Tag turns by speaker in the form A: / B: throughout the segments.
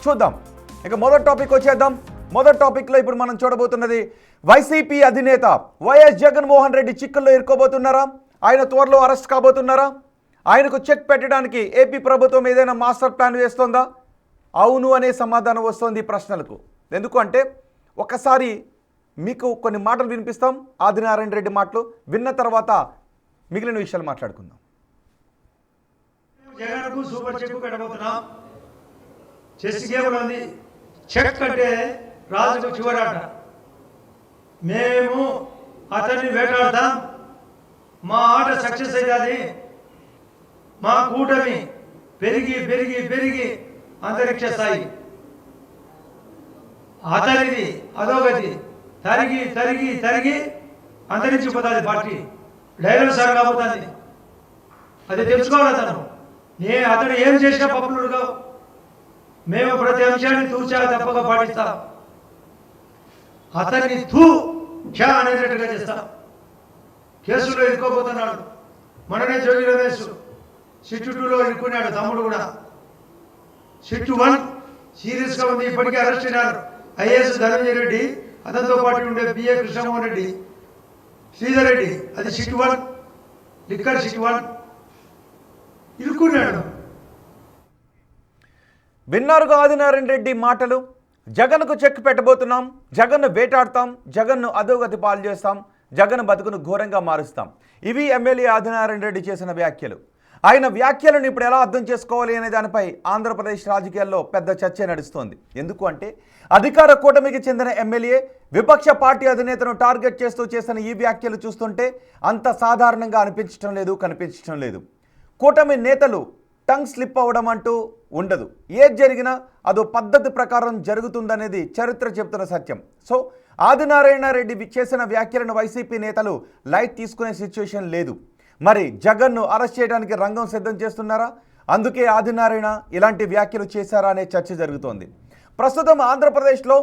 A: చూద్దాం. ఇక మొదటి టాపిక్ వచ్చేద్దాం. మొదటి టాపిక్లో ఇప్పుడు మనం చూడబోతున్నది వైసీపీ అధినేత వైఎస్ జగన్మోహన్ రెడ్డి చిక్కుల్లో ఇరుక్కోబోతున్నారా? ఆయన త్వరలో అరెస్ట్ కాబోతున్నారా? ఆయనకు చెక్ పెట్టడానికి ఏపీ ప్రభుత్వం ఏదైనా మాస్టర్ ప్లాన్ వేస్తోందా? అవును అనే సమాధానం వస్తోంది ఈ ప్రశ్నలకు. ఎందుకంటే ఒకసారి మీకు కొన్ని మాటలు వినిపిస్తాం, ఆదినారాయణ రెడ్డి మాటలు. విన్న తర్వాత మిగిలిన విషయాలు మాట్లాడుకుందాం.
B: జగన్కు సూపర్ చెక్ పెట్టబోతున్నాం. చెస్ గేమ్ ఉంది. చెక్ అంటే రాజుకు చివరాట. మేము అతన్ని వేటాడతాం. మా ఆట సక్సెస్ అయ్యాలి. మా కూటమి పెరిగి పెరిగి పెరిగి అంతరిక్ష స్థాయి, అతనిది అధోగతి, తరిగి తరిగి తరిగి అంతరించిపోతుంది పార్టీ. డైలాగ్ సార్ కాబోతుంది. అది తెలుసుకోవాలి. అతను ఏం చేసినా పప్పులుగా మేము ప్రతి అంశాన్ని తూచా తప్పక పాటిస్తాం. అతన్ని తూ క్ష అనేటట్టుగా చేస్తాం. కేసులో ఇరుక్కోబోతున్నాడు. మననే జోగి రమేష్ సిట్టు 2లో ఇరుక్కున్నాడు. తమ్ముడు కూడా సిట్టు 1 సీరియస్గా ఉంది. ఇప్పటికే అరెస్ట్ అయినారు ఐఏఎస్ ధనంజయ రెడ్డి, అతనితో పాటు ఉండే బిఏ కృష్ణమోహన్ రెడ్డి, శ్రీధర్ రెడ్డి. అది సిట్టు 1, లిక్కర్ సిట్టు 1 ఇరుక్కున్నాడు.
A: విన్నారుగా ఆదినారాయణ రెడ్డి మాటలు. జగన్కు చెక్ పెట్టబోతున్నాం, జగన్ను వేటాడతాం, జగన్ను అధోగతి పాలు చేస్తాం, జగన్ బతుకును ఘోరంగా మారుస్తాం. ఇవి ఎమ్మెల్యే ఆదినారాయణ రెడ్డి చేసిన వ్యాఖ్యలు. ఆయన వ్యాఖ్యలను ఇప్పుడు ఎలా అర్థం చేసుకోవాలి అనే దానిపై ఆంధ్రప్రదేశ్ రాజకీయాల్లో పెద్ద చర్చ నడుస్తోంది. ఎందుకు అంటే అధికార కూటమికి చెందిన ఎమ్మెల్యే విపక్ష పార్టీ అధినేతను టార్గెట్ చేస్తూ చేసిన ఈ వ్యాఖ్యలు చూస్తుంటే అంత సాధారణంగా అనిపించడం లేదు, కనిపించడం లేదు. కూటమి నేతలు టంగ్ స్లిప్ అవ్వడం అంటూ ఉండదు. ఏది జరిగినా అదో పద్ధతి ప్రకారం జరుగుతుందనేది చరిత్ర చెబుతున్న సత్యం. సో ఆదినారాయణ రెడ్డి చేసిన వ్యాఖ్యలను వైసీపీ నేతలు లైట్ తీసుకునే సిచ్యువేషన్ లేదు. మరి జగన్ను అరెస్ట్ చేయడానికి రంగం సిద్ధం చేస్తున్నారా? అందుకే ఆదినారాయణ ఇలాంటి వ్యాఖ్యలు చేశారా అనే చర్చ జరుగుతోంది. ప్రస్తుతం ఆంధ్రప్రదేశ్లో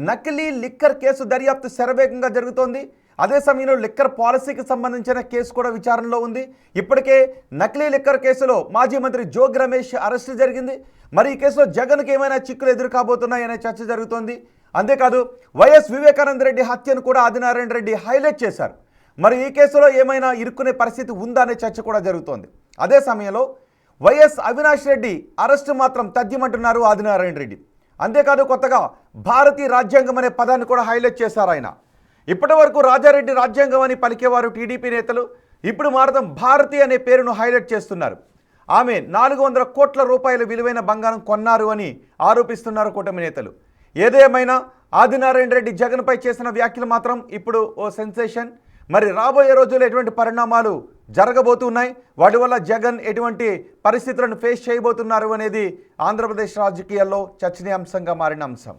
A: నకిలీ లిక్కర్ కేసు దర్యాప్తు శరవేగంగా జరుగుతోంది. అదే సమయంలో లిక్కర్ పాలసీకి సంబంధించిన కేసు కూడా విచారణలో ఉంది. ఇప్పటికే నకిలీ లిక్కర్ కేసులో మాజీ మంత్రి జోగి రమేష్ అరెస్టు జరిగింది. మరి ఈ కేసులో జగన్కి ఏమైనా చిక్కులు ఎదురు కాబోతున్నాయనే చర్చ జరుగుతోంది. అంతేకాదు వైఎస్ వివేకానంద రెడ్డి హత్యను కూడా ఆదినారాయణ రెడ్డి హైలైట్ చేశారు. మరి ఈ కేసులో ఏమైనా ఇరుక్కునే పరిస్థితి ఉందా అనే చర్చ కూడా జరుగుతోంది. అదే సమయంలో వైఎస్ అవినాష్ రెడ్డి అరెస్టు మాత్రం తథ్యమంటున్నారు ఆదినారాయణ రెడ్డి. అంతేకాదు కొత్తగా భారతీయ రాజ్యాంగం అనే పదాన్ని కూడా హైలైట్ చేశారు ఆయన. ఇప్పటి వరకు రాజారెడ్డి రాజ్యాంగం అని పలికేవారు టీడీపీ నేతలు. ఇప్పుడు మాత్రం భారతి అనే పేరును హైలైట్ చేస్తున్నారు. ఆమె 400 కోట్ల రూపాయల విలువైన బంగారం కొన్నారు అని ఆరోపిస్తున్నారు కూటమి నేతలు. ఏదేమైనా ఆదినారాయణ రెడ్డి జగన్పై చేసిన వ్యాఖ్యలు మాత్రం ఇప్పుడు ఓ సెన్సేషన్. మరి రాబోయే రోజుల్లో ఎటువంటి పరిణామాలు జరగబోతున్నాయి, వాటి వల్ల జగన్ ఎటువంటి పరిస్థితులను ఫేస్ చేయబోతున్నారు అనేది ఆంధ్రప్రదేశ్ రాజకీయాల్లో చర్చనీయాంశంగా మారిన అంశం.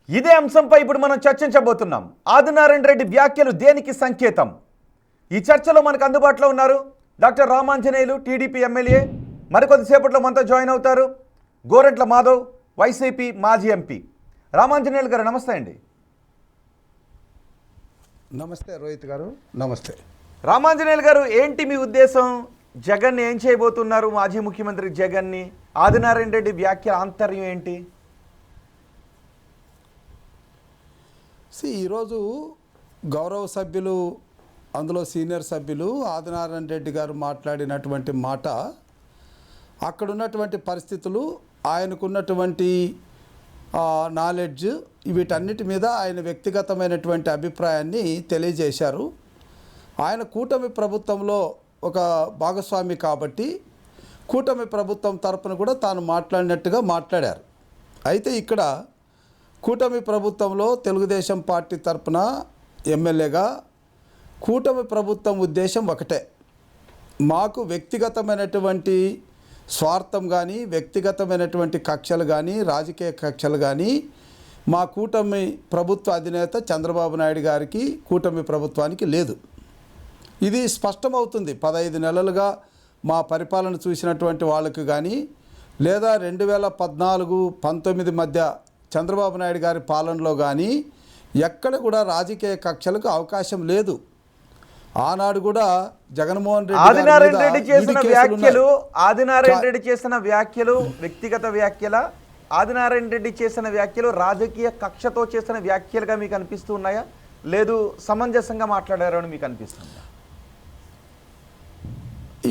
A: ఇదే అంశంపై ఇప్పుడు మనం చర్చించబోతున్నాం. ఆదినారాయణ రెడ్డి వ్యాఖ్యలు దేనికి సంకేతం? ఈ చర్చలో మనకు అందుబాటులో ఉన్నారు డాక్టర్ రామాంజనేయులు, టీడీపీ ఎమ్మెల్యే. మరికొద్దిసేపట్లో మనతో జాయిన్ అవుతారు గోరంట్ల మాధవ్, వైసీపీ మాజీ ఎంపీ. రామాంజనేయులు గారు నమస్తే అండి.
C: నమస్తే రోహిత్ గారు. నమస్తే
A: రామాంజనేయులు గారు. ఏంటి మీ ఉద్దేశం? జగన్ ఏం చేయబోతున్నారు? మాజీ ముఖ్యమంత్రి జగన్ని ఆదినారాయణ రెడ్డి వ్యాఖ్యల ఆంతర్యం ఏంటి?
C: ఈరోజు గౌరవ సభ్యులు, అందులో సీనియర్ సభ్యులు ఆదినారాయణ రెడ్డి గారు మాట్లాడినటువంటి మాట, అక్కడున్నటువంటి పరిస్థితులు, ఆయనకున్నటువంటి నాలెడ్జ్, వీటన్నిటి మీద ఆయన వ్యక్తిగతమైనటువంటి అభిప్రాయాన్ని తెలియజేశారు. ఆయన కూటమి ప్రభుత్వంలో ఒక భాగస్వామి కాబట్టి కూటమి ప్రభుత్వం తరపున కూడా తాను మాట్లాడినట్టుగా మాట్లాడారు. అయితే ఇక్కడ కూటమి ప్రభుత్వంలో తెలుగుదేశం పార్టీ తరపున ఎమ్మెల్యేగా కూటమి ప్రభుత్వం ఉద్దేశం ఒకటే. మాకు వ్యక్తిగతమైనటువంటి స్వార్థం కానీ, వ్యక్తిగతమైనటువంటి కక్షలు కానీ, రాజకీయ కక్షలు కానీ మా కూటమి ప్రభుత్వ అధినేత చంద్రబాబు నాయుడు గారికి, కూటమి ప్రభుత్వానికి లేదు. ఇది స్పష్టమవుతుంది. 15 నెలలుగా మా పరిపాలన చూసినటువంటి వాళ్ళకు కానీ, లేదా 2014-19 మధ్య చంద్రబాబు నాయుడు గారి పాలనలో కానీ ఎక్కడ కూడా రాజకీయ కక్షలకు అవకాశం లేదు. ఆనాడు కూడా జగన్మోహన్ రెడ్డి
A: ఆదినారాయణ రెడ్డి చేసిన వ్యాఖ్యలు ఆదినారాయణ రెడ్డి చేసిన వ్యాఖ్యలు వ్యక్తిగత వ్యాఖ్యల ఆదినారాయణ రెడ్డి చేసిన వ్యాఖ్యలు రాజకీయ కక్షతో చేసిన వ్యాఖ్యలుగా మీకు అనిపిస్తూ ఉన్నాయా, లేదు సమంజసంగా మాట్లాడారని మీకు అనిపిస్తుందా?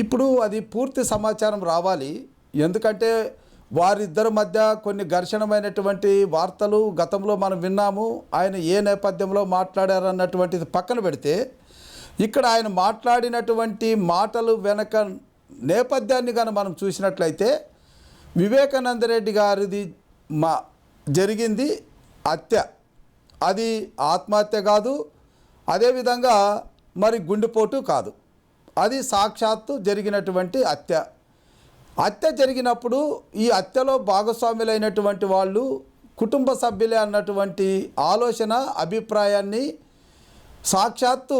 C: ఇప్పుడు అది పూర్తి సమాచారం రావాలి. ఎందుకంటే వారిద్దరి మధ్య కొన్ని ఘర్షణమైనటువంటి వార్తలు గతంలో మనం విన్నాము. ఆయన ఏ నేపథ్యంలో మాట్లాడారన్నటువంటిది పక్కన పెడితే ఇక్కడ ఆయన మాట్లాడినటువంటి మాటలు వెనక నేపథ్యాన్ని కానీ మనం చూసినట్లయితే వివేకానంద రెడ్డి గారిది జరిగింది హత్య. అది ఆత్మహత్య కాదు, అదేవిధంగా మరి గుండెపోటు కాదు, అది సాక్షాత్తు జరిగినటువంటి హత్య. హత్య జరిగినప్పుడు ఈ హత్యలో భాగస్వాములైనటువంటి వాళ్ళు కుటుంబ సభ్యులే అన్నటువంటి ఆలోచన అభిప్రాయాన్ని సాక్షాత్తు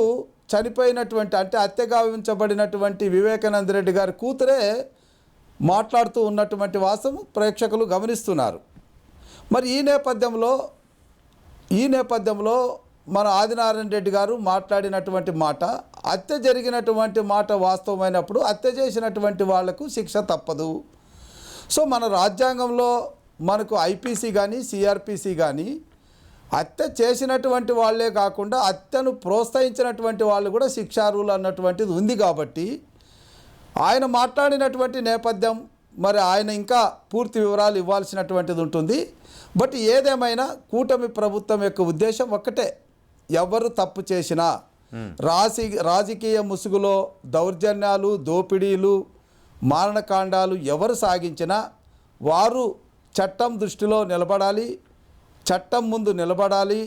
C: చనిపోయినటువంటి అంటే హత్య గావించబడినటువంటి వివేకానంద రెడ్డి గారి కూతురే మాట్లాడుతూ ఉన్నటువంటి వాస్తవం ప్రేక్షకులు గమనిస్తున్నారు. మరి ఈ నేపథ్యంలో మన ఆదినారాయణ రెడ్డి గారు మాట్లాడినటువంటి మాట, హత్య జరిగినటువంటి మాట వాస్తవమైనప్పుడు హత్య చేసినటువంటి వాళ్లకు శిక్ష తప్పదు. సో మన రాజ్యాంగంలో మనకు ఐపీసీ కానీ సిఆర్పిసి కానీ హత్య చేసినటువంటి వాళ్ళే కాకుండా హత్యను ప్రోత్సహించినటువంటి వాళ్ళు కూడా శిక్షార్హులు అన్నటువంటిది ఉంది. కాబట్టి ఆయన మాట్లాడినటువంటి నేపథ్యం మరి ఆయన ఇంకా పూర్తి వివరాలు ఇవ్వాల్సినటువంటిది ఉంటుంది. బట్ ఏదేమైనా కూటమి ప్రభుత్వం యొక్క ఉద్దేశం ఒక్కటే, ఎవరు తప్పు చేసినా రాజకీయ ముసుగులో దౌర్జన్యాలు, దోపిడీలు, మారణకాండాలు ఎవరు సాగించినా వారు చట్టం దృష్టిలో నిలబడాలి, చట్టం ముందు నిలబడాలి,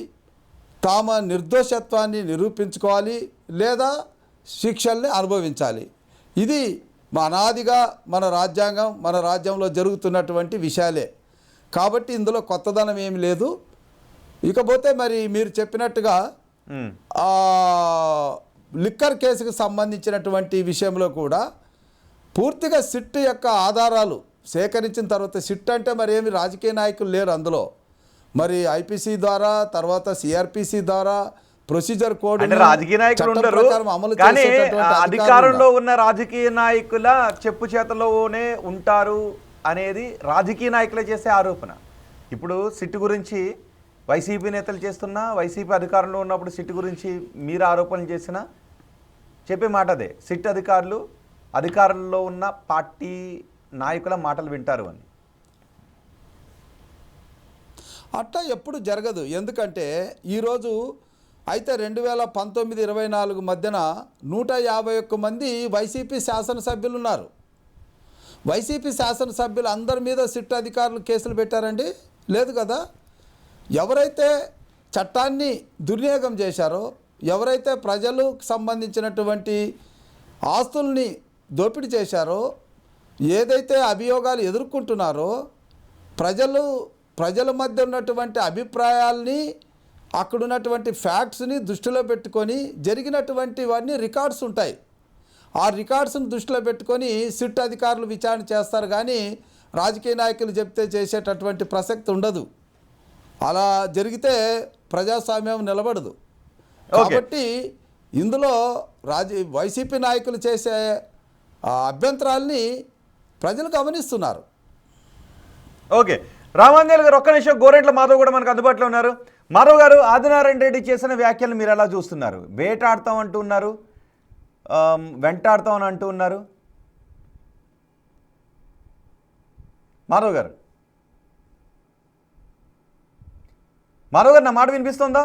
C: తమ నిర్దోషత్వాన్ని నిరూపించుకోవాలి, లేదా శిక్షల్ని అనుభవించాలి. ఇది అనాదిగా మన రాజ్యాంగం, మన రాజ్యంలో జరుగుతున్నటువంటి విషయాలే. కాబట్టి ఇందులో కొత్తదనం ఏమి లేదు. ఇకపోతే మరి మీరు చెప్పినట్టుగా లిక్కర్ కేసుకు సంబంధించినటువంటి విషయంలో కూడా పూర్తిగా సిట్ యొక్క ఆధారాలు సేకరించిన తర్వాత, సిట్ అంటే మరి ఏమి రాజకీయ నాయకులు లేరు అందులో, మరి ఐపీసీ ద్వారా తర్వాత సిఆర్పిసి ద్వారా ప్రొసీజర్ కోడ్
A: రాజకీయ నాయకులు ఉండరు, కానీ అధికారంలో ఉన్న రాజకీయ నాయకుల చెప్పు చేతలోనే ఉంటారు అనేది రాజకీయ నాయకులే చేసే ఆరోపణ. ఇప్పుడు సిట్ గురించి వైసీపీ నేతలు చేస్తున్నా, వైసీపీ అధికారంలో ఉన్నప్పుడు సిట్ గురించి మీరు ఆరోపణలు చేసినా చెప్పే మాట అదే, సిట్ అధికారులు అధికారంలో ఉన్న పార్టీ నాయకుల మాటలు వింటారు అని.
C: అట్లా ఎప్పుడు జరగదు. ఎందుకంటే ఈరోజు అయితే 2019-24 మధ్యన 151 మంది వైసీపీ శాసనసభ్యులు ఉన్నారు. వైసీపీ శాసనసభ్యులు అందరి మీద సిట్ అధికారులు కేసులు పెట్టారండి? లేదు కదా. ఎవరైతే చట్టాన్ని దుర్వినియోగం చేశారో, ఎవరైతే ప్రజలకు సంబంధించినటువంటి ఆస్తుల్ని దోపిడీ చేశారో, ఏదైతే అభియోగాలు ఎదుర్కొంటున్నారో, ప్రజల మధ్య ఉన్నటువంటి అభిప్రాయాల్ని, అక్కడ ఉన్నటువంటి ఫ్యాక్ట్స్ని దృష్టిలో పెట్టుకొని జరిగినటువంటివన్నీ రికార్డ్స్ ఉంటాయి. ఆ రికార్డ్స్ని దృష్టిలో పెట్టుకొని సిట్ అధికారులు విచారణ చేస్తారు, కానీ రాజకీయ నాయకులు చెప్తే చేసేటటువంటి ప్రసక్తి ఉండదు. అలా జరిగితే ప్రజాస్వామ్యం నిలబడదు. కాబట్టి ఇందులో వైసీపీ నాయకులు చేసే అభ్యంతరాల్ని ప్రజలు గమనిస్తున్నారు.
A: ఓకే, రామాంజలి గారు ఒక్క నిమిషం, గోరెంట్ల మాధవ్ కూడా మనకు అందుబాటులో ఉన్నారు. మాధవ్ గారు, ఆదినారాయణ రెడ్డి చేసిన వ్యాఖ్యలు మీరు ఎలా చూస్తున్నారు? వేటాడతాం అంటూ ఉన్నారు, వెంటాడతాం అని అంటూ ఉన్నారు. మాధవ్ గారు నా మాట వినిపిస్తుందా?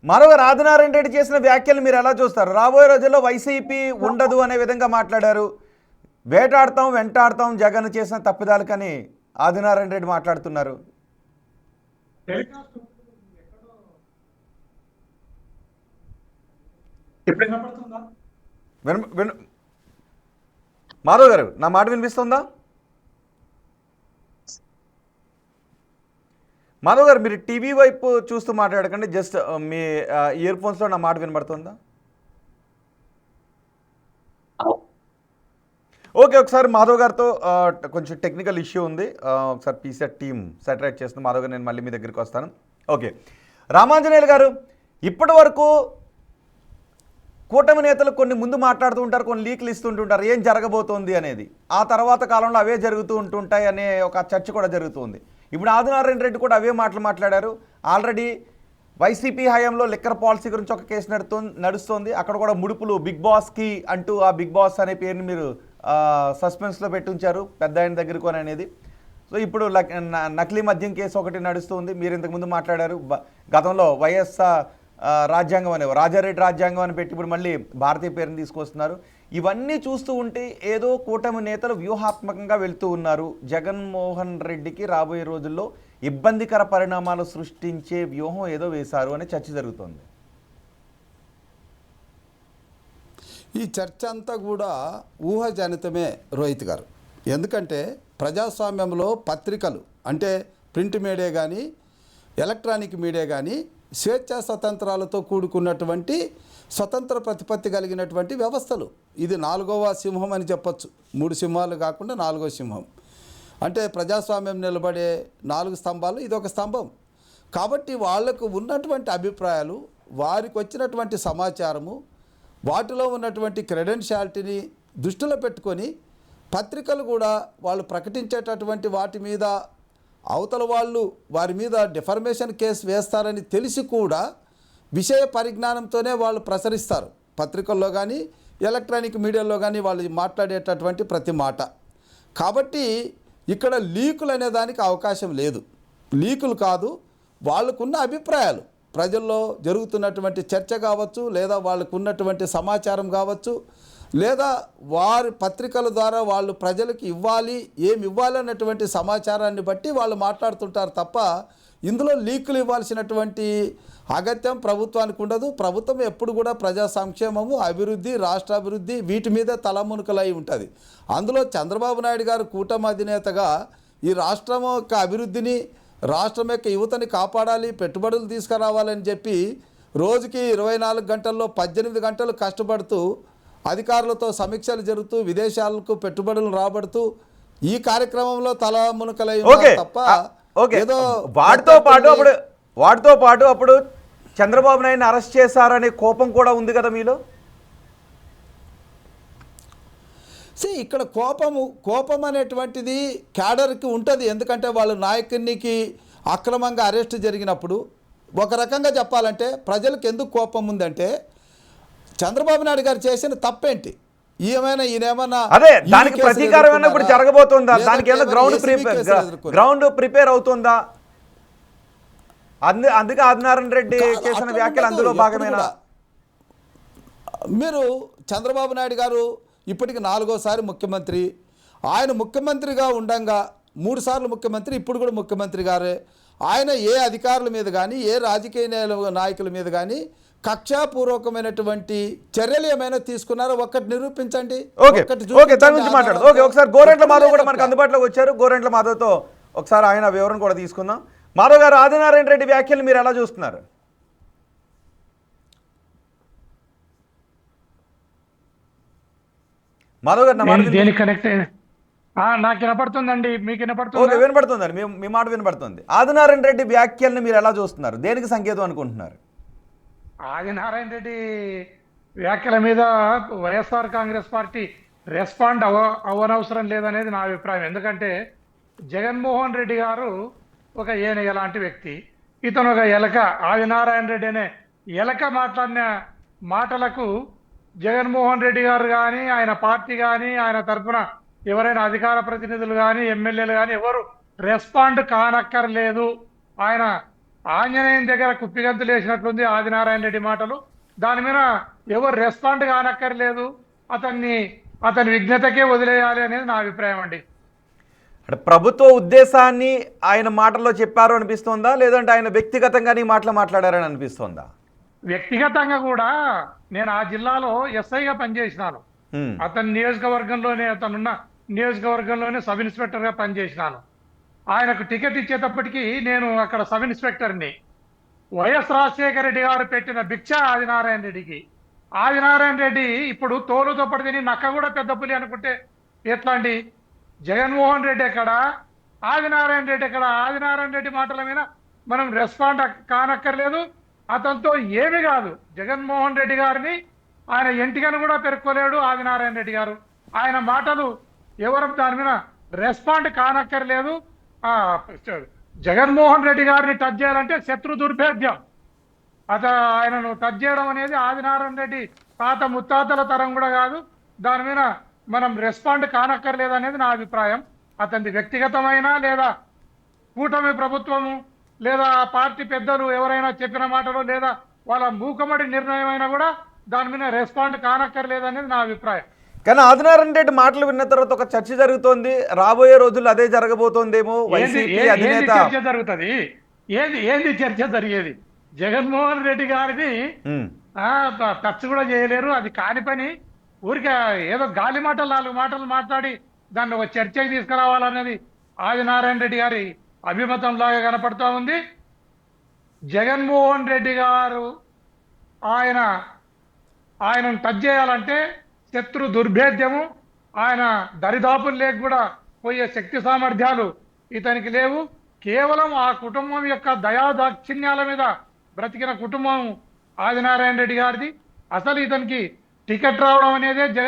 A: మాధవ్ గారు, ఆదినారాయణ రెడ్డి చేసిన వ్యాఖ్యలు మీరు ఎలా చూస్తారు? రాబోయే రోజుల్లో వైసీపీ ఉండదు అనే విధంగా మాట్లాడారు. వేటాడతాం వెంటాడతాం జగన్ చేసిన తప్పిదాలకని ఆదినారాయణ రెడ్డి మాట్లాడుతున్నారు. మాధవ్ గారు, నా మాట వినిపిస్తుందా? మాధవ్ గారు, మీరు టీవీ వైపు చూస్తూ మాట్లాడకండి, జస్ట్ మీ ఇయర్ ఫోన్స్లో నా మాట వినబడుతుందా? ఓకే, ఒకసారి మాధవ్ గారితో కొంచెం టెక్నికల్ ఇష్యూ ఉంది, ఒకసారి పీసెట్ టీమ్ సెటరేట్ చేస్తుంది. మాధవ్ గారు, నేను మళ్ళీ మీ దగ్గరికి వస్తాను. ఓకే, రామాంజనేయులు గారు, ఇప్పటి వరకు కూటమి నేతలు కొన్ని ముందు మాట్లాడుతూ ఉంటారు, కొన్ని లీక్లు ఇస్తుంటుంటారు ఏం జరగబోతోంది అనేది. ఆ తర్వాత కాలంలో అవే జరుగుతూ ఉంటుంటాయి అనే ఒక చర్చ కూడా జరుగుతుంది. ఇప్పుడు ఆదినారాయణ రెడ్డి కూడా అవే మాటలు మాట్లాడారు. ఆల్రెడీ వైసీపీ హయాంలో లిక్కర్ పాలసీ గురించి ఒక కేసు నడుస్తోంది. అక్కడ కూడా ముడుపులు బిగ్ బాస్కి అంటూ ఆ బిగ్ బాస్ అనే పేరుని మీరు సస్పెన్స్లో పెట్టించారు పెద్ద ఆయన దగ్గరకు అనేది. సో ఇప్పుడు నకిలీ మద్యం కేసు ఒకటి నడుస్తుంది. మీరు ఇంతకుముందు మాట్లాడారు గతంలో వైఎస్ఆర్ రాజ్యాంగం అనే రాజారెడ్డి రాజ్యాంగం అని పెట్టి ఇప్పుడు మళ్ళీ భారతీయ పేరుని తీసుకొస్తున్నారు. ఇవన్నీ చూస్తూ ఉంటే ఏదో కూటమి నేతలు వ్యూహాత్మకంగా వెళ్తూ ఉన్నారు. జగన్మోహన్ రెడ్డికి రాబోయే రోజుల్లో ఇబ్బందికర పరిణామాలు సృష్టించే వ్యూహం ఏదో వేశారు అనే చర్చ జరుగుతోంది.
C: ఈ చర్చ అంతా కూడా ఊహాజనితమే రోహిత్ గారు. ఎందుకంటే ప్రజాస్వామ్యంలో పత్రికలు అంటే ప్రింట్ మీడియా కానీ ఎలక్ట్రానిక్ మీడియా కానీ స్వేచ్ఛా స్వతంత్రాలతో కూడుకున్నటువంటి స్వతంత్ర ప్రతిపత్తి కలిగినటువంటి వ్యవస్థలు. ఇది 4వ సింహం అని చెప్పొచ్చు. 3 సింహాలు కాకుండా 4వ సింహం. అంటే ప్రజాస్వామ్యం నిలబడే 4 స్తంభాలు ఇదొక స్తంభం. కాబట్టి వాళ్లకు ఉన్నటువంటి అభిప్రాయాలు, వారికి వచ్చినటువంటి సమాచారము, వాటిలో ఉన్నటువంటి క్రెడెన్షియాలిటీని దృష్టిలో పెట్టుకొని పత్రికలు కూడా వాళ్ళు ప్రకటించేటటువంటి వాటి మీద అవతల వాళ్ళు వారి మీద డిఫర్మేషన్ కేసు వేస్తారని తెలిసి కూడా విషయ పరిజ్ఞానంతోనే వాళ్ళు ప్రసరిస్తారు. పత్రికల్లో కానీ ఎలక్ట్రానిక్ మీడియాలో కానీ వాళ్ళు మాట్లాడేటటువంటి ప్రతి మాట. కాబట్టి ఇక్కడ లీకులు అనే దానికి అవకాశం లేదు. లీకులు కాదు, వాళ్ళకున్న అభిప్రాయాలు, ప్రజల్లో జరుగుతున్నటువంటి చర్చ కావచ్చు, లేదా వాళ్ళకు ఉన్నటువంటి సమాచారం కావచ్చు, లేదా వారి పత్రికల ద్వారా వాళ్ళు ప్రజలకు ఇవ్వాలి, ఏమి ఇవ్వాలి అన్నటువంటి సమాచారాన్ని బట్టి వాళ్ళు మాట్లాడుతుంటారు తప్ప ఇందులో లీకులు ఇవ్వాల్సినటువంటి అగత్యం ప్రభుత్వానికి ఉండదు. ప్రభుత్వం ఎప్పుడు కూడా ప్రజా సంక్షేమము, అభివృద్ధి, రాష్ట్ర అభివృద్ధి వీటి మీద తలమునకలై ఉంటుంది. అందులో చంద్రబాబు నాయుడు గారు కూటమి అధినేతగా ఈ రాష్ట్రం యొక్క అభివృద్ధిని, రాష్ట్రం యొక్క యువతని కాపాడాలి, పెట్టుబడులు తీసుకురావాలని చెప్పి రోజుకి 24 గంటల్లో 18 గంటలు కష్టపడుతూ అధికారులతో సమీక్షలు జరుగుతూ విదేశాలకు పెట్టుబడులు రాబడుతూ ఈ కార్యక్రమంలో తలమునకలై తప్ప ఏదో
A: వాటితో పాటు అప్పుడు చంద్రబాబు నాయుడిని అరెస్ట్ చేశారనే కోపం కూడా ఉంది కదా మీలో.
C: ఇక్కడ కోపం అనేటువంటిది క్యాడర్కి ఉంటుంది. ఎందుకంటే వాళ్ళు నాయకునికి అక్రమంగా అరెస్ట్ జరిగినప్పుడు ఒక రకంగా చెప్పాలంటే ప్రజలకు ఎందుకు కోపం ఉందంటే చంద్రబాబు నాయుడు గారు చేసిన తప్పేంటి, ఈయనేమన్నా
A: అదే దానికి ప్రతీకారం ఇప్పుడు జరగబోతుందా, దానికి ఏదో గ్రౌండ్ ప్రిపేర్ అవుతుందా, అందుకే ఆదినారాయణ రెడ్డి చేసిన వ్యాఖ్యలు అందులో భాగమేనా?
C: మీరు చంద్రబాబు నాయుడు గారు ఇప్పటికి 4వసారి ముఖ్యమంత్రి. ఆయన ముఖ్యమంత్రిగా ఉండంగా 3 సార్లు ముఖ్యమంత్రి, ఇప్పుడు కూడా ముఖ్యమంత్రి గారే. ఆయన ఏ అధికారుల మీద కానీ ఏ రాజకీయ నాయకుల మీద కానీ కక్షాపూర్వకమైనటువంటి చర్యలు ఏమైనా తీసుకున్నారో ఒక్కటి నిరూపించండి.
A: ఒకసారి గోరెంట్ల మాధవ్ కూడా మనకు అందుబాటులోకి వచ్చారు. గోరెంట్ల మాధవ్తో ఒకసారి ఆయన వివరణ కూడా తీసుకుందాం. మాధవ్ గారు, ఆదినారాయణ రెడ్డి వ్యాఖ్యలు మీరు ఎలా చూస్తున్నారు? మాధవ్ గారు
D: నాకు వినపడుతుందండి, మీకు వినపడుతుంది?
A: వినపడుతుందండి, మీ మాట వినపడుతుంది. ఆదినారాయణ రెడ్డి వ్యాఖ్యల్ని మీరు ఎలా చూస్తున్నారు? దేనికి సంకేతం అనుకుంటున్నారు?
D: ఆదినారాయణ రెడ్డి వ్యాఖ్యల మీద వైఎస్ఆర్ కాంగ్రెస్ పార్టీ రెస్పాండ్ అవ్వనవసరం లేదనేది నా అభిప్రాయం. ఎందుకంటే జగన్మోహన్ రెడ్డి గారు ఒక ఏనుగ లాంటి వ్యక్తి, ఇతను ఒక ఎలక. ఆదినారాయణ రెడ్డి అనే ఎలక మాట్లాడిన మాటలకు జగన్మోహన్ రెడ్డి గారు కానీ, ఆయన పార్టీ కానీ, ఆయన తరఫున ఎవరైనా అధికార ప్రతినిధులు కానీ, ఎమ్మెల్యేలు కానీ ఎవరు రెస్పాండ్ కానక్కర్లేదు. ఆయన ఆంజనేయం దగ్గర కుప్పిగంతులు వేసినట్లుంది ఆదినారాయణ రెడ్డి మాటలు. దాని మీద ఎవరు రెస్పాండ్ కానక్కర్లేదు, అతని విఘ్నతకే వదిలేయాలి అనేది నా అభిప్రాయం అండి.
A: అంటే ప్రభుత్వ ఉద్దేశాన్ని ఆయన మాటల్లో చెప్పారు అనిపిస్తోందా, లేదంటే ఆయన వ్యక్తిగతంగా నీ మాటలు మాట్లాడారని అనిపిస్తోందా?
D: వ్యక్తిగతంగా కూడా నేను ఆ జిల్లాలో ఎస్ఐగా పనిచేసినాను. అతని నియోజకవర్గంలోనే, అతనున్న నియోజకవర్గంలోనే సబ్ ఇన్స్పెక్టర్గా పనిచేసినాను. ఆయనకు టికెట్ ఇచ్చేటప్పటికి నేను అక్కడ సబ్ ఇన్స్పెక్టర్ని. వైఎస్ రాజశేఖర రెడ్డి గారు పెట్టిన భిక్ష ఆదినారాయణ రెడ్డికి. ఆదినారాయణ రెడ్డి ఇప్పుడు తోలుతో పడి తిని నక్క కూడా పెద్ద పులి అనుకుంటే ఎట్లాంటి జగన్మోహన్ రెడ్డి ఎక్కడ, ఆదినారాయణ రెడ్డి ఎక్కడ? ఆదినారాయణ రెడ్డి మాటల మీద మనం రెస్పాండ్ కానక్కర్లేదు. అతనితో ఏమి కాదు. జగన్మోహన్ రెడ్డి గారిని ఆయన ఎంటికను కూడా పెరుక్కోలేడు ఆదినారాయణ రెడ్డి గారు. ఆయన మాటలు ఎవరు దాని మీద రెస్పాండ్ కానక్కర్లేదు. ఆ జగన్మోహన్ రెడ్డి గారిని టచ్ చేయాలంటే శత్రు దుర్భేద్యం. ఆయనను టచ్ చేయడం అనేది ఆదినారాయణ రెడ్డి తాత ముత్తాతల తరం కూడా కాదు. దాని మీద మనం రెస్పాండ్ కానక్కర్లేదు అనేది నా అభిప్రాయం. అతని వ్యక్తిగతమైన లేదా కూటమి ప్రభుత్వము లేదా పార్టీ పెద్దలు ఎవరైనా చెప్పిన మాటలు లేదా వాళ్ళ మూకమడి నిర్ణయం అయినా కూడా దాని మీద రెస్పాండ్ కానక్కర్లేదు అనేది నా అభిప్రాయం.
A: కానీ ఆదినారాయణ రెడ్డి మాటలు విన్న తర్వాత ఒక చర్చ జరుగుతోంది, రాబోయే రోజుల్లో అదే జరగబోతోందేమో. వైసీపీ అధినేత
D: చర్చ జరుగుతుంది. ఏంది చర్చ జరిగేది? జగన్మోహన్ రెడ్డి గారిని టచ్ కూడా చేయలేరు. అది కాని పని. ఊరికే ఏదో గాలి మాటలు 4 మాటలు మాట్లాడి దాన్ని ఒక చర్చకి తీసుకురావాలనేది ఆదినారాయణ రెడ్డి గారి అభిమతం లాగా కనపడుతూ ఉంది. జగన్మోహన్ రెడ్డి గారు ఆయనను టచ్ చేయాలంటే శత్రు దుర్భేద్యము, ఆయన దరిదాపులు లేక కూడా పోయే శక్తి సామర్థ్యాలు ఇతనికి లేవు. కేవలం ఆ కుటుంబం యొక్క దయాదాక్షిణ్యాల మీద బ్రతికిన కుటుంబం ఆదినారాయణ రెడ్డి గారిది. అసలు ఇతనికి టికెట్ రావడం అనేదే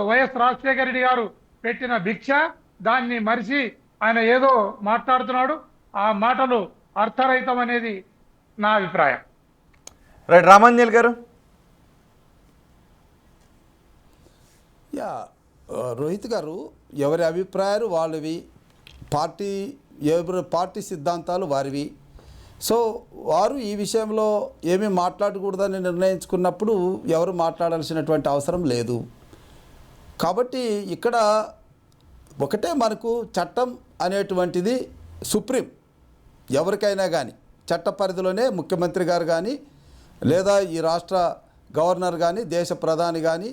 D: వైఎస్ రాజశేఖర రెడ్డి గారు పెట్టిన భిక్ష. దాన్ని మరిచి ఆయన ఏదో మాట్లాడుతున్నాడు. ఆ మాటలు అర్థరహితం అనేది నా అభిప్రాయం.
A: రైట్, రామాంజల్ గారు.
C: యా రోహిత్ గారు, ఎవరి అభిప్రాయాలు వాళ్ళవి, పార్టీ సిద్ధాంతాలు వారివి. సో వారు ఈ విషయంలో ఏమీ మాట్లాడకూడదని నిర్ణయించుకున్నప్పుడు ఎవరు మాట్లాడాల్సినటువంటి అవసరం లేదు. కాబట్టి ఇక్కడ ఒకటే, మనకు చట్టం అనేటువంటిది సుప్రీం. ఎవరికైనా కానీ చట్ట పరిధిలోనే ముఖ్యమంత్రి గారు కానీ లేదా ఈ రాష్ట్ర గవర్నర్ కానీ దేశ ప్రధాని కానీ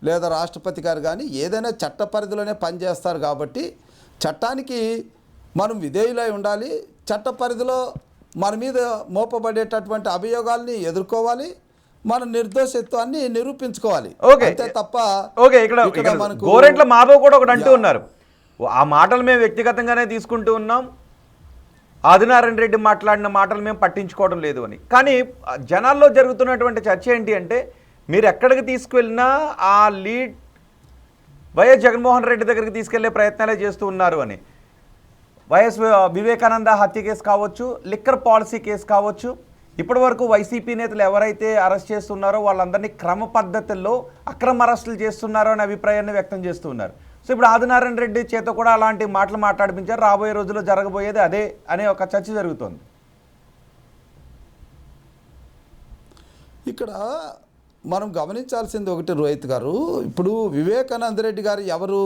C: లేదా రాష్ట్రపతి గారు కానీ ఏదైనా చట్ట పరిధిలోనే పనిచేస్తారు. కాబట్టి చట్టానికి మనం విధేయులై ఉండాలి. చట్ట పరిధిలో మన మీద మోపబడేటటువంటి అభియోగాల్ని ఎదుర్కోవాలి, మన నిర్దోషత్వాన్ని నిరూపించుకోవాలి. అంతే తప్ప
A: ఇక్కడ మనకు గోరెంట్ల మాధవ్ కూడా ఒకటి అంటూ ఉన్నారు, ఆ మాటలు మేము వ్యక్తిగతంగానే తీసుకుంటూ ఉన్నాం, ఆదినారాయణ రెడ్డి మాట్లాడిన మాటలు మేము పట్టించుకోవడం లేదు అని. కానీ జనాల్లో జరుగుతున్నటువంటి చర్చ ఏంటి అంటే, మీరు ఎక్కడికి తీసుకువెళ్ళినా ఆ లీడ్ వైఎస్ జగన్మోహన్ రెడ్డి దగ్గరికి తీసుకెళ్లే ప్రయత్నాలే చేస్తూ ఉన్నారు అని. వైఎస్ వివేకానంద హత్య కేసు కావచ్చు, లిక్కర్ పాలసీ కేసు కావచ్చు, ఇప్పటి వరకు వైసీపీ నేతలు ఎవరైతే అరెస్ట్ చేస్తున్నారో వాళ్ళందరినీ క్రమ పద్ధతుల్లో అక్రమ అరెస్టులు చేస్తున్నారో అనే అభిప్రాయాన్ని వ్యక్తం చేస్తున్నారు. సో ఇప్పుడు ఆదినారాయణ రెడ్డి చేత కూడా అలాంటి మాటలు మాట్లాడిపించారు. రాబోయే రోజుల్లో జరగబోయేది అదే అనే ఒక చర్చ జరుగుతోంది.
C: ఇక్కడ మనం గమనించాల్సింది ఒకటి రోహిత్ గారు, ఇప్పుడు వివేకానంద రెడ్డి గారు ఎవరు?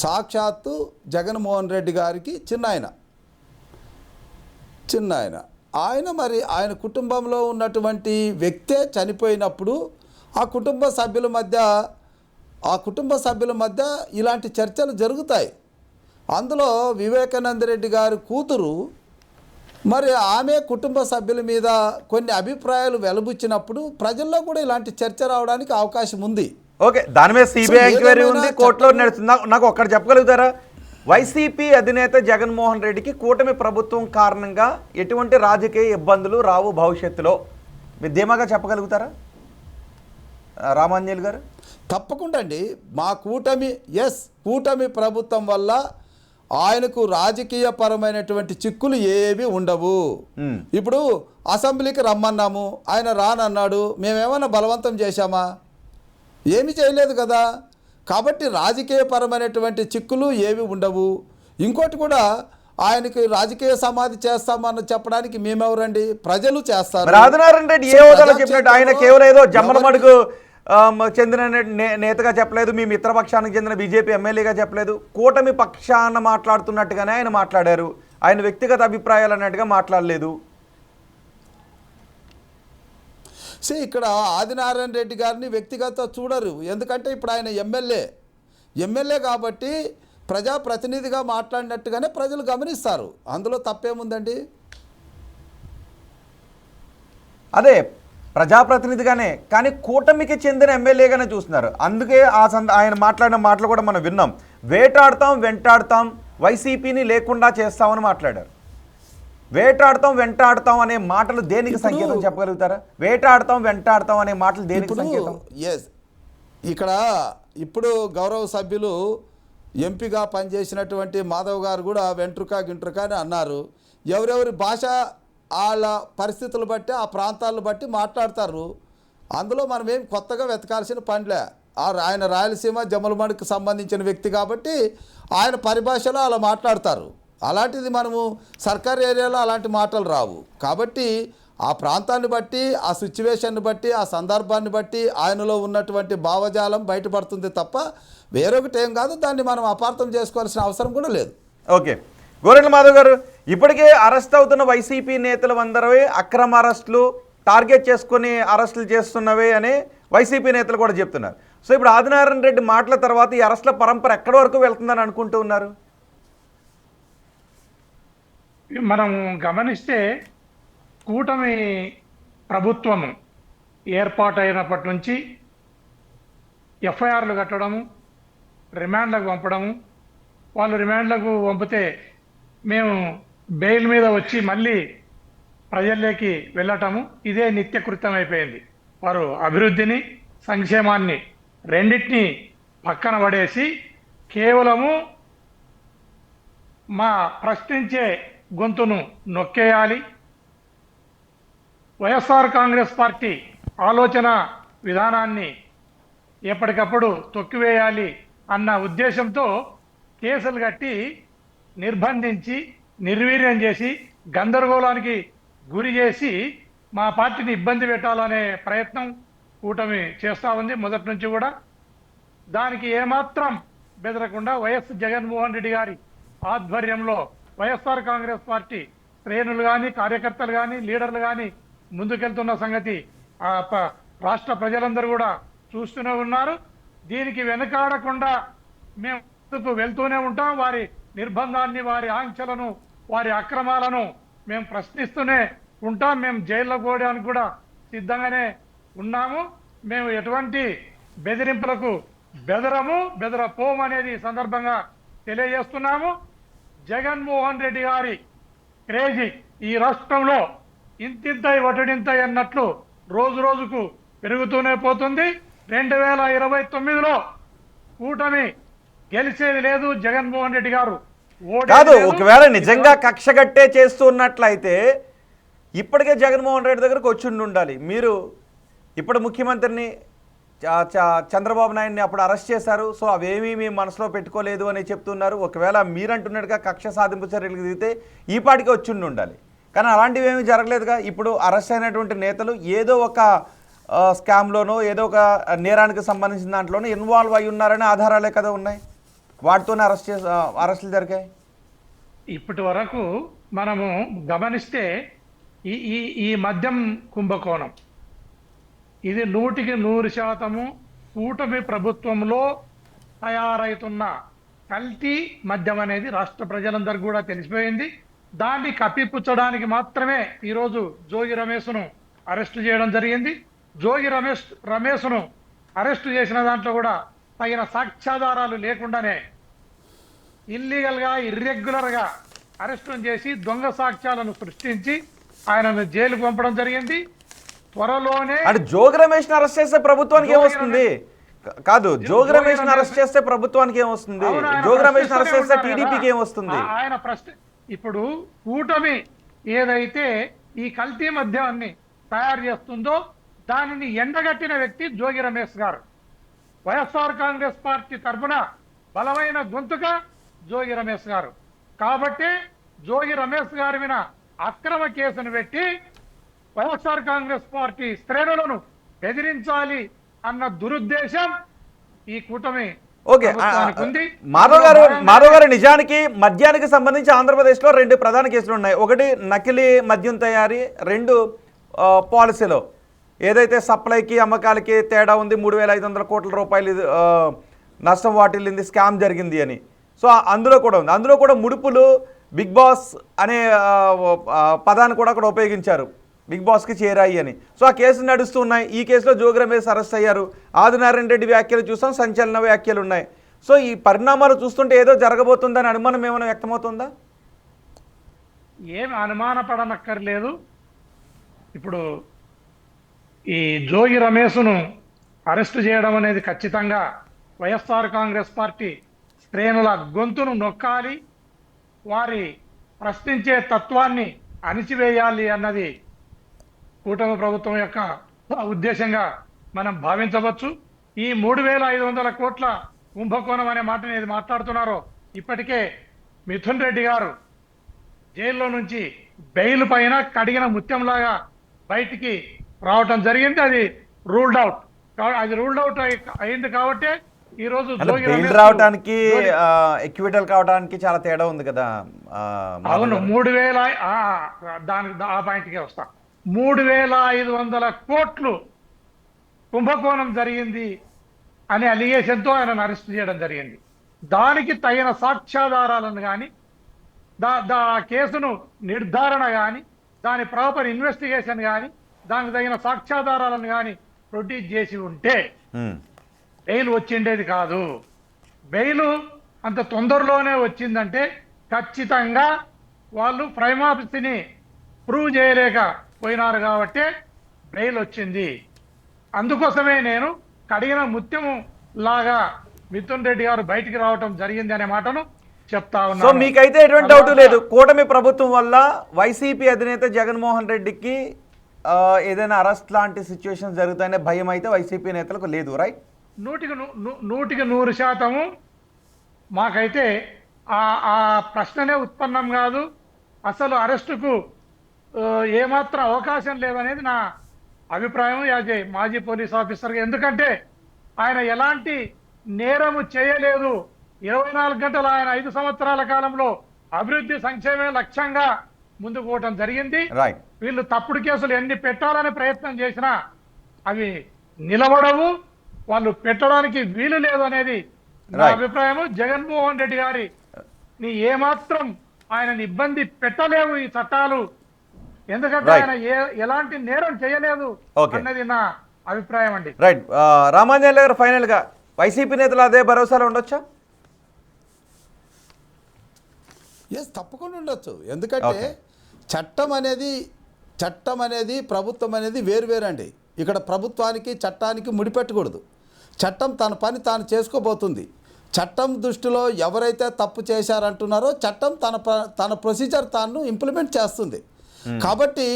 C: సాక్షాత్తు జగన్మోహన్ రెడ్డి గారికి చిన్నాయన. ఆయన మరి ఆయన కుటుంబంలో ఉన్నటువంటి వ్యక్తే చనిపోయినప్పుడు ఆ కుటుంబ సభ్యుల మధ్య ఇలాంటి చర్చలు జరుగుతాయి. అందులో వివేకానంద రెడ్డి గారి కూతురు మరి ఆమె కుటుంబ సభ్యుల మీద కొన్ని అభిప్రాయాలు వెలుబుచ్చినప్పుడు ప్రజల్లో కూడా ఇలాంటి చర్చ రావడానికి అవకాశం ఉంది.
A: ఓకే, దాని మీద సిబిఐ ఎంక్వైరీ ఉంది, కోర్టులో నడుస్తుంది. నాకు ఒక్కటి చెప్పగలుగుతారా? వైసీపీ అధినేత జగన్మోహన్ రెడ్డికి కూటమి ప్రభుత్వం కారణంగా ఎటువంటి రాజకీయ ఇబ్బందులు రావు భవిష్యత్తులో, మీరు ధీమాగా చెప్పగలుగుతారా రామాంజల్ గారు?
C: తప్పకుండా అండి. మా కూటమి ప్రభుత్వం వల్ల ఆయనకు రాజకీయ పరమైనటువంటి చిక్కులు ఏవి ఉండవు. ఇప్పుడు అసెంబ్లీకి రమ్మన్నాము, ఆయన రానన్నాడు, మేమేమన్నా బలవంతం చేశామా? ఏమి చేయలేదు కదా. కాబట్టి రాజకీయ పరమైనటువంటి చిక్కులు ఏవి ఉండవు. ఇంకోటి కూడా, ఆయనకి రాజకీయ సమాధి చేస్తామని చెప్పడానికి మేమెవరండి? ప్రజలు చేస్తారు.
A: ఆదినారాయణ రెడ్డి ఏ హోదాలో చెప్పినట్టు ఆయన కేవలం ఏదో జమ్మలమడుగు చెందిన నేతగా చెప్పలేదు, మీ మిత్రపక్షానికి చెందిన బీజేపీ ఎమ్మెల్యేగా చెప్పలేదు, కూటమి పక్షాన మాట్లాడుతున్నట్టుగానే ఆయన మాట్లాడారు. ఆయన వ్యక్తిగత అభిప్రాయాలు అన్నట్టుగా మాట్లాడలేదు.
C: ఇక్కడ ఆదినారాయణ రెడ్డి గారిని వ్యక్తిగత చూడరు. ఎందుకంటే ఇప్పుడు ఆయన ఎమ్మెల్యే కాబట్టి ప్రజాప్రతినిధిగా మాట్లాడినట్టుగానే ప్రజలు గమనిస్తారు. అందులో తప్పేముందండి?
A: అదే ప్రజాప్రతినిధిగానే, కానీ కూటమికి చెందిన ఎమ్మెల్యేగానే చూస్తున్నారు. అందుకే ఆయన మాట్లాడిన మాటలు కూడా మనం విన్నాం. వేటాడతాం వెంటాడతాం, వైసీపీని లేకుండా చేస్తామని మాట్లాడారు. వేటాడతాం వెంటాడతాం అనే మాటలు దేనికి సంకేతం చెప్పగలుగుతారా? వేటాడతాం వెంటాడతాం అనే మాటలు దేనికి సంకేతం?
C: ఎస్, ఇక్కడ ఇప్పుడు గౌరవ సభ్యులు ఎంపీగా పనిచేసినటువంటి మాధవ్ గారు కూడా వెంట్రుక గింట్రుక అని అన్నారు. ఎవరెవరి భాష వాళ్ళ పరిస్థితులు బట్టి ఆ ప్రాంతాలను బట్టి మాట్లాడతారు. అందులో మనం ఏం కొత్తగా వెతకాల్సిన పనిలే. ఆయన రాయలసీమ జమ్మలమడుకు సంబంధించిన వ్యక్తి కాబట్టి ఆయన పరిభాషలో అలా మాట్లాడతారు. అలాంటిది మనము సర్కార్ ఏరియాలో అలాంటి మాటలు రావు. కాబట్టి ఆ ప్రాంతాన్ని బట్టి, ఆ సిచ్యువేషన్ని బట్టి, ఆ సందర్భాన్ని బట్టి ఆయనలో ఉన్నటువంటి భావజాలం బయటపడుతుంది తప్ప వేరొకటి ఏం కాదు. దాన్ని మనం అపార్థం చేసుకోవాల్సిన అవసరం కూడా లేదు.
A: ఓకే, గోరెంట్ల మాధవ్ గారు, ఇప్పటికే అరెస్ట్ అవుతున్న వైసీపీ నేతలు అందరూ అక్రమ అరెస్టులు టార్గెట్ చేసుకుని అరెస్టులు చేస్తున్నవే అని వైసీపీ నేతలు కూడా చెప్తున్నారు. సో ఇప్పుడు ఆదినారాయణ రెడ్డి మాటల తర్వాత ఈ అరెస్టుల పరంపర ఎక్కడి వరకు వెళ్తుందని అనుకుంటూ ఉన్నారు?
D: మనం గమనిస్తే కూటమి ప్రభుత్వము ఏర్పాటైనప్పటి నుంచి ఎఫ్ఐఆర్లు కట్టడము, రిమాండ్లకు పంపడము, వాళ్ళు రిమాండ్లకు పంపితే మేము బెయిల్ మీద వచ్చి మళ్ళీ ప్రజల్లోకి వెళ్ళటము, ఇదే నిత్యకృత్యం అయిపోయింది. వారు అభివృద్ధిని, సంక్షేమాన్ని రెండింటినీ పక్కన పడేసి కేవలము మా ప్రశ్నించే గొంతును నొక్కేయాలి, వైఎస్ఆర్ కాంగ్రెస్ పార్టీ ఆలోచన విధానాన్ని ఎప్పటికప్పుడు తొక్కివేయాలి అన్న ఉద్దేశంతో కేసులు కట్టి నిర్బంధించి నిర్వీర్యం చేసి గందరగోళానికి గురి చేసి మా పార్టీని ఇబ్బంది పెట్టాలనే ప్రయత్నం కూటమి చేస్తూ ఉంది మొదటి నుంచి కూడా. దానికి ఏమాత్రం బెదరకుండా వైఎస్ జగన్మోహన్ రెడ్డి గారి ఆధ్వర్యంలో వైఎస్ఆర్ కాంగ్రెస్ పార్టీ శ్రేణులు కానీ, కార్యకర్తలు కానీ, లీడర్లు కానీ ముందుకెళ్తున్న సంగతి రాష్ట్ర ప్రజలందరూ కూడా చూస్తూనే ఉన్నారు. దీనికి వెనకాడకుండా మేము ముందుకు వెళ్తూనే ఉంటాం. వారి నిర్బంధాన్ని, వారి ఆంక్షలను, వారి అక్రమాలను మేము ప్రశ్నిస్తూనే ఉంటాం. మేము జైల్లో పోవడానికి కూడా సిద్ధంగానే ఉన్నాము. మేము ఎటువంటి బెదిరింపులకు బెదరపోము అనేది సందర్భంగా తెలియజేస్తున్నాము. జగన్మోహన్ రెడ్డి గారి క్రేజీ ఈ రాష్ట్రంలో ఇంతింతై వటుడింతై అన్నట్లు రోజు రోజుకు పెరుగుతూనే పోతుంది. 2029లో కూటమి గెలిచేది లేదు. జగన్మోహన్ రెడ్డి గారు
A: కాదు, ఒకవేళ నిజంగా కక్ష కట్టే చేస్తూ ఉన్నట్లయితే ఇప్పటికే జగన్మోహన్ రెడ్డి దగ్గరకు వచ్చి ఉండాలి. మీరు ఇప్పుడు ముఖ్యమంత్రిని చంద్రబాబు నాయుడిని అప్పుడు అరెస్ట్ చేశారు. సో అవేమీ మీ మనసులో పెట్టుకోలేదు అని చెప్తున్నారు. ఒకవేళ మీరంటున్నట్టుగా కక్ష సాధింపు చర్యలకు దిగితే ఈ పాటికి వచ్చి ఉండాలి. కానీ అలాంటివి ఏమీ జరగలేదుగా. ఇప్పుడు అరెస్ట్ అయినటువంటి నేతలు ఏదో ఒక స్కామ్లోనో ఏదో ఒక నేరానికి సంబంధించిన దాంట్లోనూ ఇన్వాల్వ్ అయి ఉన్నారనే ఆధారాలే కదా ఉన్నాయి. వాటితోనే అరెస్టులు జరిగాయి.
D: ఇప్పటి వరకు మనము గమనిస్తే ఈ మద్యం కుంభకోణం ఇది 100% కూటమి ప్రభుత్వంలో తయారైతున్న కల్తీ మద్యం అనేది రాష్ట్ర ప్రజలందరికీ కూడా తెలిసిపోయింది. దాన్ని కప్పిపుచ్చడానికి మాత్రమే ఈరోజు జోగి రమేష్ను అరెస్టు చేయడం జరిగింది. జోగి రమేష్ను అరెస్టు చేసిన దాంట్లో కూడా తగిన సాక్ష్యాధారాలు లేకుండానే ఇల్లీగల్గా, ఇర్రెగ్యులర్గా అరెస్టును చేసి దొంగ సాక్ష్యాలను సృష్టించి ఆయనను జైలుకు పంపడం జరిగింది. త్వరలోనే
A: అంటే జోగి రమేష్ అరెస్ట్ చేస్తే ప్రభుత్వానికి ఏమొస్తుంది? కాదు, జోగి రమేష్ అరెస్ట్ చేస్తే ప్రభుత్వానికి ఏమొస్తుంది? జోగి రమేష్ అరెస్ట్ చేస్తే టీడీపీకి ఏమొస్తుంది?
D: ఆయన ప్రశ్న ఇప్పుడు కూటమి ఏదైతే ఈ కల్తీ మద్యాన్ని తయారు చేస్తుందో దానిని ఎండగట్టిన వ్యక్తి జోగి రమేష్ గారు. వైఎస్ఆర్ కాంగ్రెస్ పార్టీ తరఫున బలమైన గొంతుగా జోగి రమేష్ గారు. కాబట్టి జోగి రమేష్ గారి మీద అక్రమ కేసును పెట్టి వైఎస్ఆర్ కాంగ్రెస్ పార్టీ శ్రేణులను బెదిరించాలి అన్న దురుద్దేశం ఈ కూటమి.
A: ఓకే, మాధవ్ గారు, నిజానికి మద్యానికి సంబంధించి ఆంధ్రప్రదేశ్లో 2 ప్రధాన కేసులు ఉన్నాయి. ఒకటి నకిలీ మద్యం తయారీ, 2 పాలసీలో ఏదైతే సప్లైకి అమ్మకాలకి తేడా ఉంది, 3,500 కోట్ల రూపాయలు నష్టం వాటిల్లింది, స్కామ్ జరిగింది అని. సో అందులో కూడా ఉంది. అందులో కూడా ముడుపులు, బిగ్ బాస్ అనే పదాన్ని కూడా అక్కడ ఉపయోగించారు. బిగ్ బాస్కి చేరాయి అని. సో ఆ కేసులు నడుస్తూ ఉన్నాయి. ఈ కేసులో జోగి రమేష్ అరెస్ట్ అయ్యారు. ఆదినారాయణ రెడ్డి వ్యాఖ్యలు చూసాం, సంచలన వ్యాఖ్యలు ఉన్నాయి. సో ఈ పరిణామాలు చూస్తుంటే ఏదో జరగబోతుందని అనుమానం ఏమైనా వ్యక్తమవుతుందా?
D: ఏమి అనుమానపడనక్కర్లేదు. ఇప్పుడు ఈ జోగి రమేష్ను అరెస్టు చేయడం అనేది ఖచ్చితంగా వైఎస్ఆర్ కాంగ్రెస్ పార్టీ శ్రేణుల గొంతును నొక్కాలి, వారి ప్రశ్నించే తత్వాన్ని అణిచివేయాలి అన్నది కూటమి ప్రభుత్వం యొక్క ఉద్దేశంగా మనం భావించవచ్చు. ఈ 3,500 కోట్ల కుంభకోణం అనే మాటని ఏది మాట్లాడుతున్నారో, ఇప్పటికే మిథున్ రెడ్డి గారు జైల్లో నుంచి బెయిల్ పైన కడిగిన ముత్యంలాగా బయటికి రావటం జరిగింది. అది రూల్డ్ అవుట్ అయింది కాబట్టి ఈ రోజు
A: బెయిల్ రావడానికి ఎక్విటల్ కావడానికి చాలా తేడా ఉంది కదా.
D: అవును, 3,000 దానికి ఆ పాయింట్కే వస్తా. 3,500 కోట్లు కుంభకోణం జరిగింది అనే అలిగేషన్తో ఆయనను అరెస్ట్ చేయడం జరిగింది. దానికి తగిన సాక్ష్యాధారాలను కానీ కేసును నిర్ధారణ కానీ దాని ప్రాపర్ ఇన్వెస్టిగేషన్ కానీ దానికి తగిన సాక్ష్యాధారాలను కానీ ప్రొడ్యూస్ చేసి ఉంటే బెయిల్ వచ్చిండేది కాదు. బెయిల్ అంత తొందరలోనే వచ్చిందంటే ఖచ్చితంగా వాళ్ళు ప్రైమాఫీని ప్రూవ్ చేయలేకపోయినారు కాబట్టి బెయిల్ వచ్చింది. అందుకోసమే నేను కడిగిన ముత్యము లాగా మిథున్ రెడ్డి గారు బయటికి రావటం జరిగింది అనే మాటను చెప్తా ఉన్నాను.
A: సో మీకైతే ఎటువంటి డౌట్ లేదు, కూటమి ప్రభుత్వం వల్ల వైసీపీ అధినేత జగన్మోహన్ రెడ్డికి ఏదైనా అరెస్ట్ లాంటి సిచ్యువేషన్ జరుగుతాయనే భయం అయితే వైసీపీ నేతలకు లేదు, రైట్?
D: 100% మాకైతే ఆ ప్రశ్ననే ఉత్పన్నం కాదు. అసలు అరెస్టుకు ఏమాత్రం అవకాశం లేదనేది నా అభిప్రాయం యాజ్ ఏ మాజీ పోలీస్ ఆఫీసర్గా. ఎందుకంటే ఆయన ఎలాంటి నేరము చేయలేదు. 24 గంటలు ఆయన 5 సంవత్సరాల కాలంలో అభివృద్ధి సంక్షేమే లక్ష్యంగా ముందుకు పోవటం జరిగింది. వీళ్ళు తప్పుడు కేసులు ఎన్ని పెట్టాలని ప్రయత్నం చేసినా అవి నిలబడవు, వాళ్ళు పెట్టడానికి వీలు లేదు అనేది నా అభిప్రాయము. జగన్మోహన్ రెడ్డి గారి ఏమాత్రం ఆయనని ఇబ్బంది పెట్టలేవు ఈ చట్టాలు, ఎందుకంటే ఆయన ఎలాంటి నేరం చేయలేదు అన్నది నా అభిప్రాయం అండి.
A: రైట్. రామాంజనేయులు గారు, ఫైనల్ గా వైసీపీ నేతలు అదే భరోసాలో ఉండొచ్చా?
C: ఎస్, తప్పకుండా ఉండొచ్చు. ఎందుకంటే చట్టం అనేది ప్రభుత్వం అనేది వేరువేరండి. ఇక్కడ ప్రభుత్వానికి చట్టానికి ముడిపెట్టకూడదు. చట్టం తన పని తాను చేసుకోబోతుంది. చట్టం దృష్టిలో ఎవరైతే తప్పు చేశారంటున్నారో చట్టం తన ప్రొసీజర్ తాను ఇంప్లిమెంట్ చేస్తుంది. కాబట్టి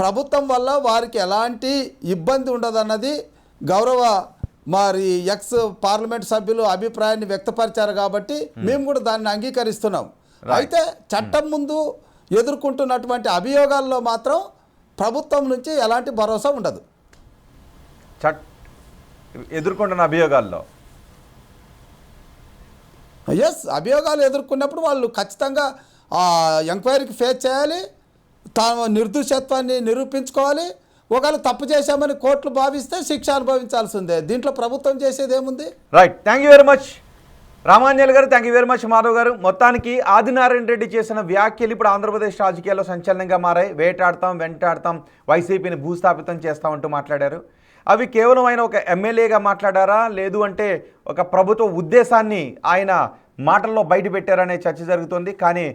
C: ప్రభుత్వం వల్ల వారికి ఎలాంటి ఇబ్బంది ఉండదన్నది గౌరవ మరి ఎక్స్ పార్లమెంట్ సభ్యులు అభిప్రాయాన్ని వ్యక్తపరిచారు కాబట్టి మేము కూడా దాన్ని అంగీకరిస్తున్నాం. అయితే చట్టం ముందు ఎదుర్కొంటున్నటువంటి అభియోగాల్లో మాత్రం ప్రభుత్వం నుంచి ఎలాంటి భరోసా ఉండదు.
A: ఎదుర్కొంటున్న అభియోగాల్లో
C: అభియోగాలు ఎదుర్కొన్నప్పుడు వాళ్ళు ఖచ్చితంగా ఎంక్వైరీకి ఫేస్ చేయాలి, తాను నిర్దోషత్వాన్ని నిరూపించుకోవాలి. ఒకవేళ తప్పు చేశామని కోర్టులు భావిస్తే శిక్ష అనుభవించాల్సిందే. దీంట్లో ప్రభుత్వం చేసేది ఏముంది?
A: Right. Thank you very much Ramanjaneyulu garu, thank you very much Madhav garu. మొత్తానికి ఆదినారాయణ రెడ్డి చేసిన వ్యాఖ్యలు ఇప్పుడు ఆంధ్రప్రదేశ్ రాజకీయాల్లో సంచలనంగా మారాయి. వేటాడతాం, వెంటాడతాం, వైసీపీని భూస్థాపితం చేస్తామంటూ మాట్లాడారు. అవి కేవలం ఆయన ఒక ఎమ్మెల్యేగా మాట్లాడారా, లేదు అంటే ఒక ప్రభుత్వ ఉద్దేశాన్ని ఆయన మాటల్లో బయట పెట్టారనే చర్చ జరుగుతుంది. కానీ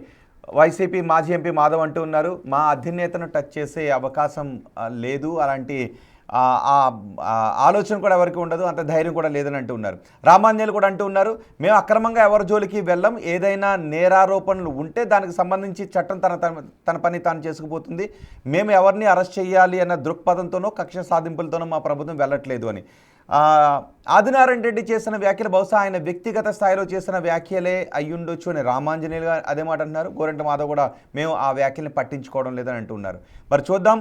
A: వైసీపీ మాజీ ఎంపీ మాధవ్ అంటూ ఉన్నారు, మా అధినేతను టచ్ చేసే అవకాశం లేదు, అలాంటి ఆలోచన కూడా ఎవరికి ఉండదు, అంత ధైర్యం కూడా లేదని అంటూ ఉన్నారు. రామాంజనేయులు కూడా అంటూ ఉన్నారు, మేము అక్రమంగా ఎవరి జోలికి వెళ్ళం, ఏదైనా నేరారోపణలు ఉంటే దానికి సంబంధించి చట్టం తన పని తాను చేసుకుపోతుంది, మేము ఎవరిని అరెస్ట్ చేయాలి అన్న దృక్పథంతోనో కక్ష సాధింపులతోనో మా ప్రభుత్వం వెళ్ళట్లేదు అని. ఆదినారాయణ రెడ్డి చేసిన వ్యాఖ్యలు బహుశా ఆయన వ్యక్తిగత స్థాయిలో చేసిన వ్యాఖ్యలే అయ్యుండొచ్చు అని రామాంజనేయులు గారు అదే మాట అంటున్నారు. గోరంట మాధవ్ కూడా మేము ఆ వ్యాఖ్యల్ని పట్టించుకోవడం లేదని అంటున్నారు. మరి చూద్దాం,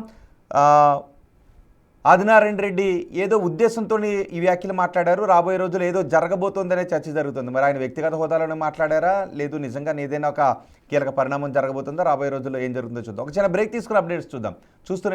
A: ఆదినారాయణ రెడ్డి ఏదో ఉద్దేశంతో ఈ వ్యాఖ్యలు మాట్లాడారు, రాబోయే రోజులు ఏదో జరగబోతోందనే చర్చ జరుగుతుంది. మరి ఆయన వ్యక్తిగత హోదాలోనే మాట్లాడారా, లేదు నిజంగా ఏదైనా ఒక కీలక పరిణామం జరగబోతుందా, రాబోయే రోజుల్లో ఏం జరుగుతుందో చూద్దాం. ఒక చిన్న బ్రేక్ తీసుకుని అప్డేట్స్ చూద్దాం. చూస్తూనే